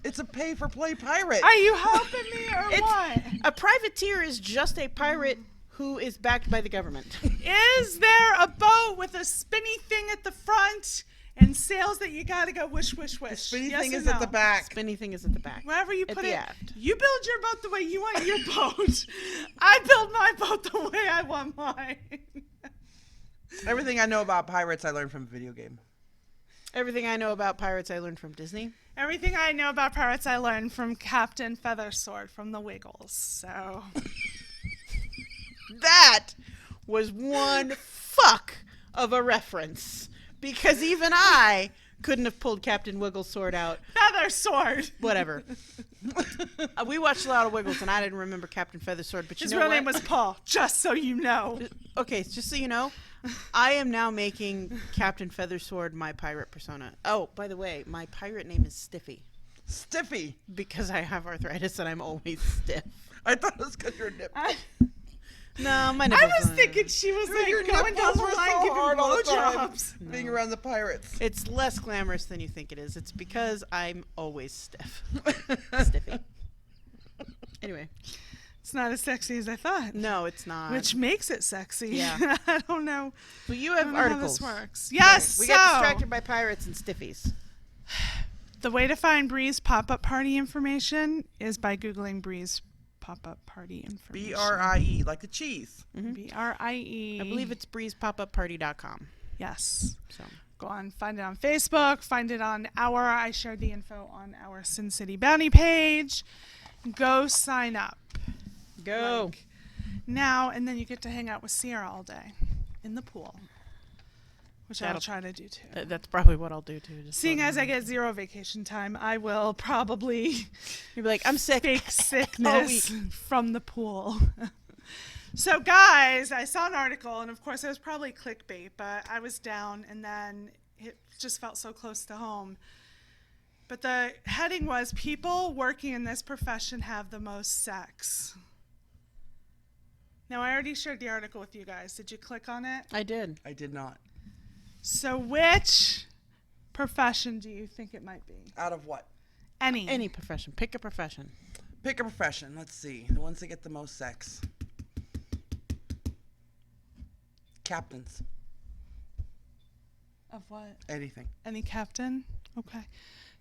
it's a pay-for-play pirate. Are you helping me or what? A privateer is just a pirate who is backed by the government. Is there a boat with a spinny thing at the front and sails that you gotta go wish, wish, wish? Spinny Yes thing or is at the no? back. Spinny thing is at the back. Wherever you At put the it, aft. you build your boat the way you want your boat. I build my boat the way I want mine. Everything I know about pirates, I learned from a video game. Everything I know about pirates, I learned from Disney. Everything I know about pirates, I learned from Captain Feathersword from the Wiggles. So That was one fuck of a reference. Because even I couldn't have pulled Captain Wiggles' sword out. Feathersword. Whatever. We watched a lot of Wiggles, and I didn't remember Captain Feathersword. But you His know real what? name was Paul. Just so you know. Okay, just so you know, I am now making Captain Feathersword my pirate persona. Oh, by the way, my pirate name is Stiffy Stiffy. because I have arthritis and I'm always stiff. I thought it was because your nip. No, my I nipples. was thinking she was Your like going down nipples the were line so giving hard all the time. blowjobs. Being around the pirates. It's less glamorous than you think it is. It's because I'm always stiff. Stiffy. Anyway, It's not as sexy as I thought. no, it's not. Which makes it sexy. Yeah. I don't know. But you I have don't know how articles. this works. Yes. We so, get distracted by pirates and stiffies. the way to find Bree's pop-up party information is by Googling Bree's pop-up party information. B-R-I-E, like the cheese. B-R-I-E. I believe it's breezepopupparty.com. Yes. So Go on, find it on Facebook, find it on I shared the info on our Sin City Bounty page. Go sign up. go. Like, now, and then you get to hang out with Sierra all day in the pool, which I'll That'll- try to do too. That's probably what I'll do too. Just Seeing let as me I get 0 vacation time, I will probably You'll be like, I'm sick. fake sickness week. from the pool. So, guys, I saw an article, and of course, it was probably clickbait, but I was down, and then it just felt so close to home. But the heading was, people working in this profession have the most sex. Now, I already shared the article with you guys. Did you click on it? I did. I did not. So, which profession do you think it might be? Out of what? Any profession. Pick a profession. Pick a profession. Let's see. The ones that get the most sex. Captains. Of what? Anything. Any captain? Okay.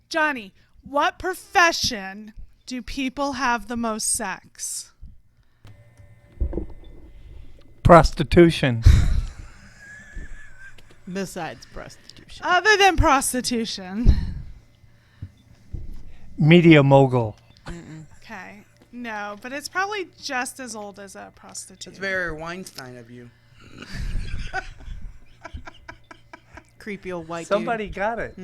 Johnny, what profession do people have the most sex? Prostitution. Besides prostitution. Other than prostitution. Media mogul. Okay. No, but it's probably just as old as a prostitute. It's very Weinstein of you. Creepy old white Somebody got it.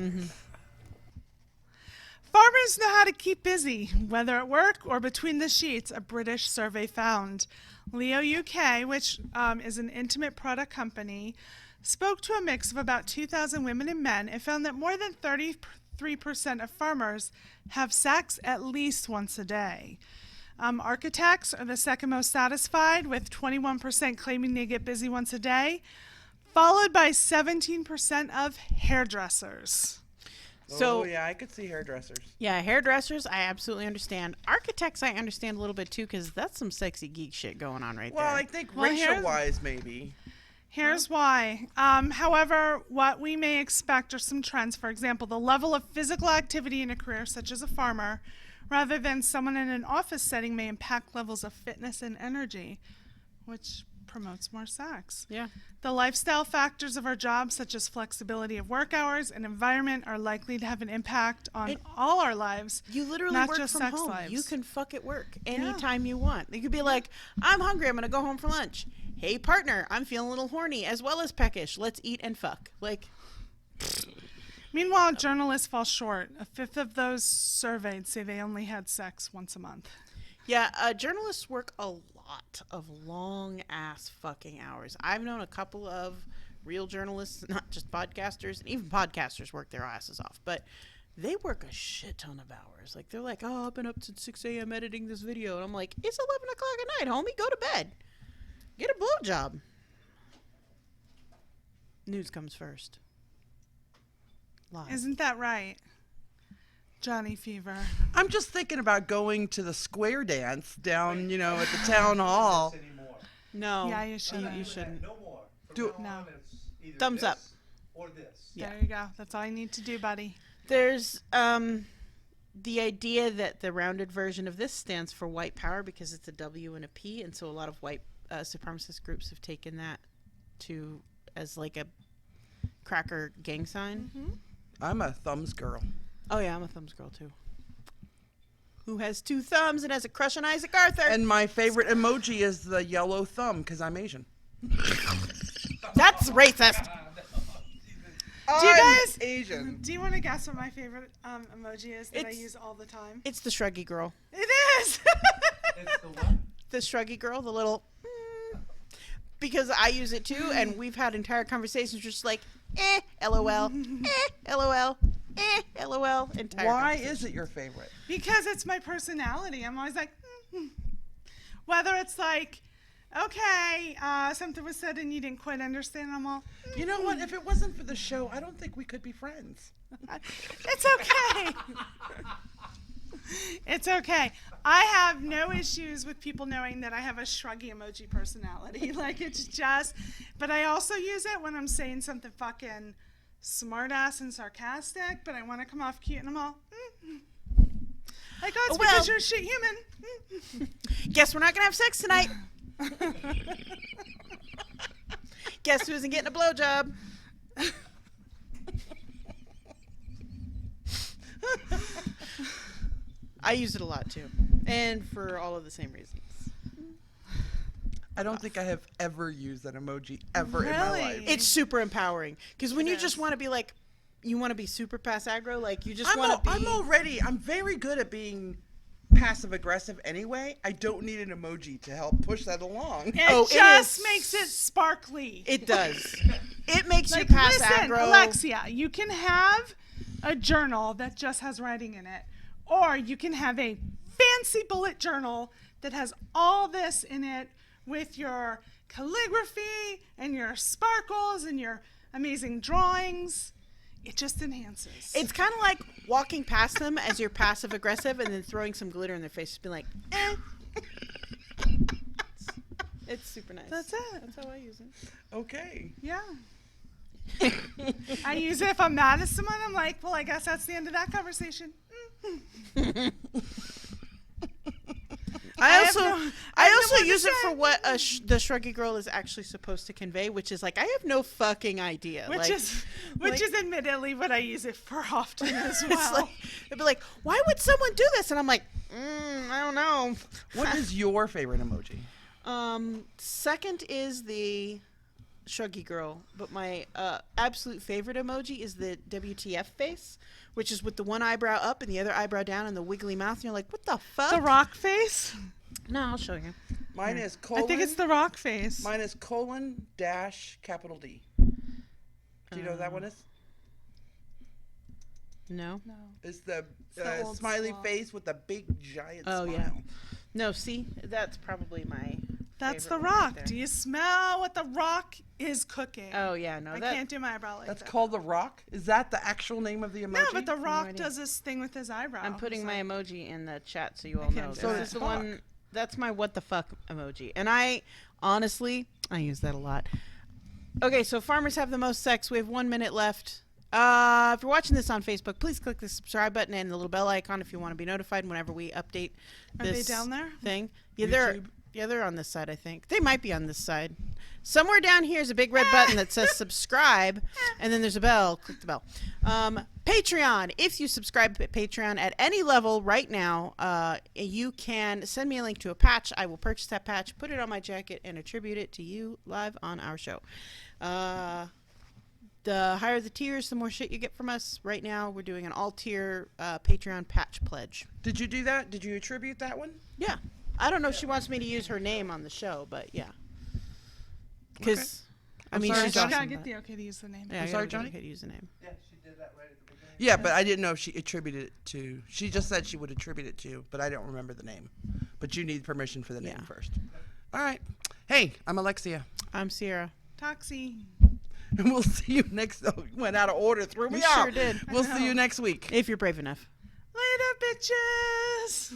Farmers know how to keep busy, whether at work or between the sheets, a British survey found. Leo UK, which is an intimate product company, spoke to a mix of about 2,000 women and men and found that more than 33% of farmers have sex at least once a day. Architects are the second most satisfied, with 21% claiming they get busy once a day, followed by 17% of hairdressers. So- oh, yeah, I could see hairdressers. Yeah, hairdressers, I absolutely understand. Architects, I understand a little bit too, because that's some sexy geek shit going on right Well, there. I think Well, here's- racial-wise, maybe. Here's why. However, what we may expect are some trends. For example, the level of physical activity in a career, such as a farmer, rather than someone in an office setting, may impact levels of fitness and energy, which promotes more sex. Yeah. The lifestyle factors of our jobs, such as flexibility of work hours and environment, are likely to have an impact on It- all our lives. You literally Not work just from sex home. lives. You can fuck at work anytime you want. You could be like, I'm hungry. I'm going to go home for lunch. Hey, partner, I'm feeling a little horny as well as peckish. Let's eat and fuck. Like, Meanwhile, journalists fall short. A fifth of those surveyed say they only had sex once a month. yeah, journalists work a lot. lot of long ass fucking hours. I've known a couple of real journalists, not just podcasters, and even podcasters work their asses off, but they work a shit ton of hours. Like, they're like, oh, I've been up since 6 a.m. editing this video. And I'm like, it's 11 o'clock at night, homie. Go to bed. Get a blowjob. News comes first. Live. Isn't that right? Johnny Fever. I'm just thinking about going to the square dance down, at the town hall. No. Yeah, you shouldn't. You shouldn't. No more. Do- No. Thumbs up. Or this. Yeah. There you go. That's all you need to do, buddy. There's the idea that the rounded version of this stands for white power because it's a W and a P, and so a lot of white supremacist groups have taken that as like a cracker gang sign. Mm-hmm. I'm a thumbs girl. Oh yeah, I'm a thumbs girl too. Who has 2 thumbs and has a crush on Isaac Arthur? And my favorite emoji is the yellow thumb because I'm Asian. That's racist. Do you guys- Asian. Do you want to guess what my favorite emoji is that I It's- use all the time? It's the shruggy girl. It is. It's the what? The shruggy girl, the little because I use it too, and we've had entire conversations just like LOL, LOL, LOL. Entire Why conversation. is it your favorite? Because it's my personality. I'm always like, whether it's like, okay, something was said and you didn't quite understand. I'm all, You know what? If it wasn't for the show, I don't think we could be friends. it's okay. It's okay. I have no issues with people knowing that I have a shruggy emoji personality. Like, it's just, but I also use it when I'm saying something fucking smart ass and sarcastic, but I want to come off cute, and I'm all, like, oh, it's Well- because you're a shit human. Guess we're not gonna have sex tonight. Guess who isn't getting a blowjob? I use it a lot too, and for all of the same reasons. I don't think I have ever used that emoji ever in my Really? life. It's super empowering because when It you just is. want to be like, you want to be super pass aggro, like you just want to be. I'm very good at being passive aggressive anyway. I don't need an emoji to help push that along. It Oh, it just is- makes it sparkly. It does. It makes Like, you pass listen, aggro. Alexia, you can have a journal that just has writing in it, or you can have a fancy bullet journal that has all this in it with your calligraphy and your sparkles and your amazing drawings. It just enhances. It's kind of like walking past them as you're passive aggressive and then throwing some glitter in their face, just be like, eh. It's super nice. That's it. That's how I use it. Okay. Yeah. I use it if I'm mad at someone. I'm like, well, I guess that's the end of that conversation. I have also no- I have no also more to use it say. for what the shruggy girl is actually supposed to convey, which is like I have no fucking idea. Which like, is admittedly what I use it for often as it's well. like they'd be like, why would someone do this? And I'm like, I don't know. What is your favorite emoji? Second is the shruggy girl, but my absolute favorite emoji is the WTF face, which is with the one eyebrow up and the other eyebrow down and the wiggly mouth. And you're like, what the fuck? The rock face? No, I'll show you. Mine is colon. I think it's the rock face. Mine is colon dash capital D. Do you know what that one is? No. No. It's the, the old smiley swan. face with a big giant Oh, smile. yeah. No, see, that's probably my. That's the favorite one right rock. there. Do you smell what the rock is cooking? Oh yeah, no, I that. can't do my eyebrow like That's that. called the rock? Is that the actual name of the emoji? No, but the no rock idea. does this thing with his eyebrow. I'm putting It's my like- emoji in the chat so you all can't know. do So This does is the Hawk. one. That's my what the fuck emoji, and I honestly I use that a lot. Okay, so farmers have the most sex. We have 1 minute left. If you're watching this on Facebook, please click the subscribe button and the little bell icon if you want to be notified whenever we update Are they this down there? thing. YouTube? They're on this side, I think. They might be on this side. Somewhere down here is a big red button that says subscribe, and then there's a bell. Click the bell. Patreon. If you subscribe to Patreon at any level right now, you can send me a link to a patch. I will purchase that patch, put it on my jacket, and attribute it to you live on our show. The higher the tiers, the more shit you get from us. Right now, we're doing an all-tier Patreon patch pledge. Did you do that? Did you attribute that one? Yeah. I don't know if she wants me to use her name on the show, but yeah. Because, I mean, sorry, she's She Johnny. gotta awesome. get but- the okay to use the name. Yeah, I'm I sorry, gotta Johnny? get to use the name. Yeah, she did that right at the beginning. Yeah, but I didn't know if she attributed it to. She just said she would attribute it to, but I don't remember the name. But you need permission for the name Yeah. first. All right. Hey, I'm Alexia. I'm Sierra. Toxie. And we'll see you next. Oh, went out of order. Threw me You out. sure did. We'll see you next week. If you're brave enough. Later, bitches.